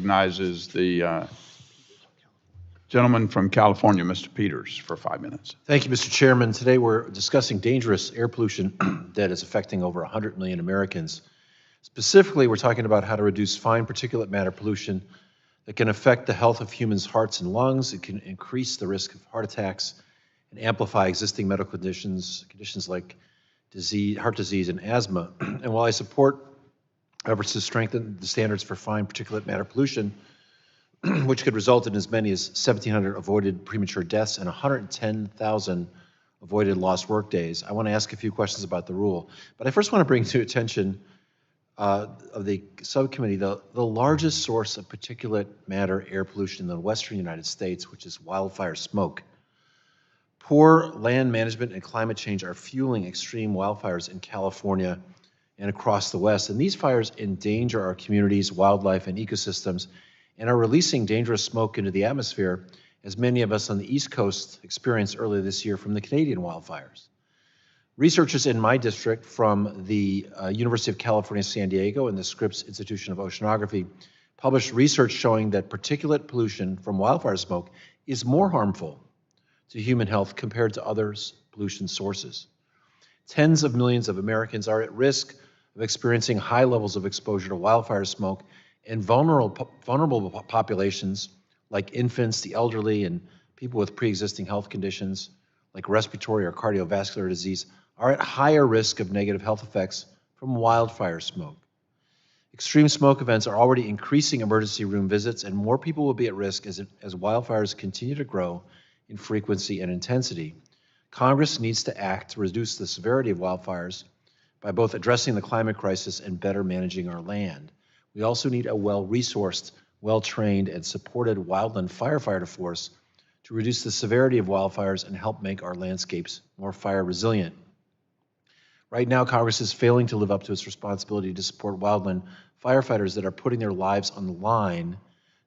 recognizes the gentleman from California, Mr. Peters, for 5 minutes. Thank you, Mr. Chairman. Today we're discussing dangerous air pollution that is affecting over 100 million Americans. Specifically, we're talking about how to reduce fine particulate matter pollution that can affect the health of humans' hearts and lungs. It can increase the risk of heart attacks and amplify existing medical conditions like heart disease and asthma. And while I support efforts to strengthen the standards for fine particulate matter pollution, which could result in as many as 1,700 avoided premature deaths and 110,000 avoided lost work days, I want to ask a few questions about the rule. But I first want to bring to attention of the subcommittee the largest source of particulate matter air pollution in the western United States, which is wildfire smoke. Poor land management and climate change are fueling extreme wildfires in California and across the West, and these fires endanger our communities, wildlife, and ecosystems, and are releasing dangerous smoke into the atmosphere, as many of us on the East Coast experienced earlier this year from the Canadian wildfires. Researchers in my district from the University of California, San Diego and the Scripps Institution of Oceanography published research showing that particulate pollution from wildfire smoke is more harmful to human health compared to other pollution sources. Tens of millions of Americans are at risk of experiencing high levels of exposure to wildfire smoke, and vulnerable populations like infants, the elderly, and people with pre-existing health conditions like respiratory or cardiovascular disease are at higher risk of negative health effects from wildfire smoke. Extreme smoke events are already increasing emergency room visits, and more people will be at risk as wildfires continue to grow in frequency and intensity. Congress needs to act to reduce the severity of wildfires by both addressing the climate crisis and better managing our land. We also need a well-resourced, well-trained, and supported wildland firefighter force to reduce the severity of wildfires and help make our landscapes more fire resilient. Right now, Congress is failing to live up to its responsibility to support wildland firefighters that are putting their lives on the line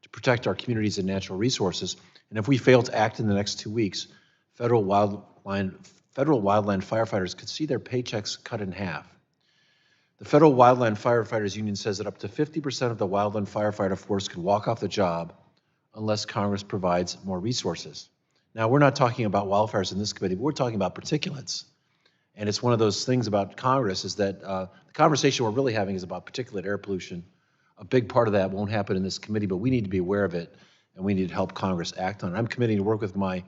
to protect our communities and natural resources. And if we fail to act in the next 2 weeks, federal wildland firefighters could see their paychecks cut in half. The Federal Wildland Firefighters Union says that up to 50% of the wildland firefighter force could walk off the job unless Congress provides more resources. Now, we're not talking about wildfires in this committee, but we're talking about particulates. And it's one of those things about Congress is that the conversation we're really having is about particulate air pollution. A big part of that won't happen in this committee, but we need to be aware of it, and we need to help Congress act on it. I'm committing to work with my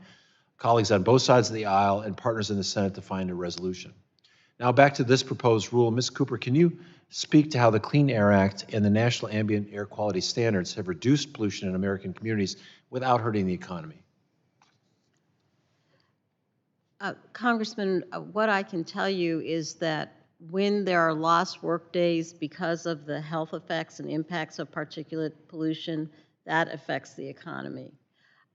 colleagues on both sides of the aisle and partners in the Senate to find a resolution. Now back to this proposed rule. Ms. Cooper, can you speak to how the Clean Air Act and the National Ambient Air Quality Standards have reduced pollution in American communities without hurting the economy? Congressman, what I can tell you is that when there are lost work days because of the health effects and impacts of particulate pollution, that affects the economy.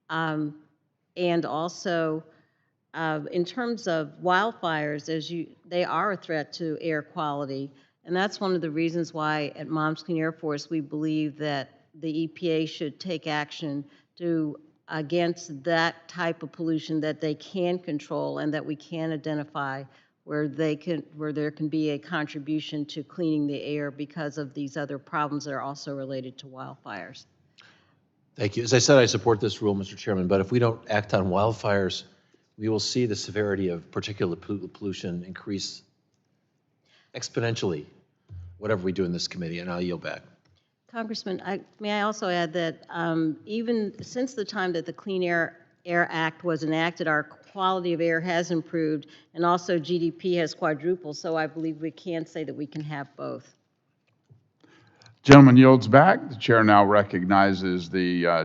And also, in terms of wildfires, they are a threat to air quality, and that's one of the reasons why at Moms Clean Air Force we believe that the EPA should take action against that type of pollution that they can control and that we can identify where there can be a contribution to cleaning the air because of these other problems that are also related to wildfires. Thank you. As I said, I support this rule, Mr. Chairman, but if we don't act on wildfires, we will see the severity of particulate pollution increase exponentially, whatever we do in this committee, and I'll yield back. Congressman, may I also add that even since the time that the Clean Air Act was enacted, our quality of air has improved, and also GDP has quadrupled, so I believe we can say that we can have both. Gentleman yields back. The chair now recognizes the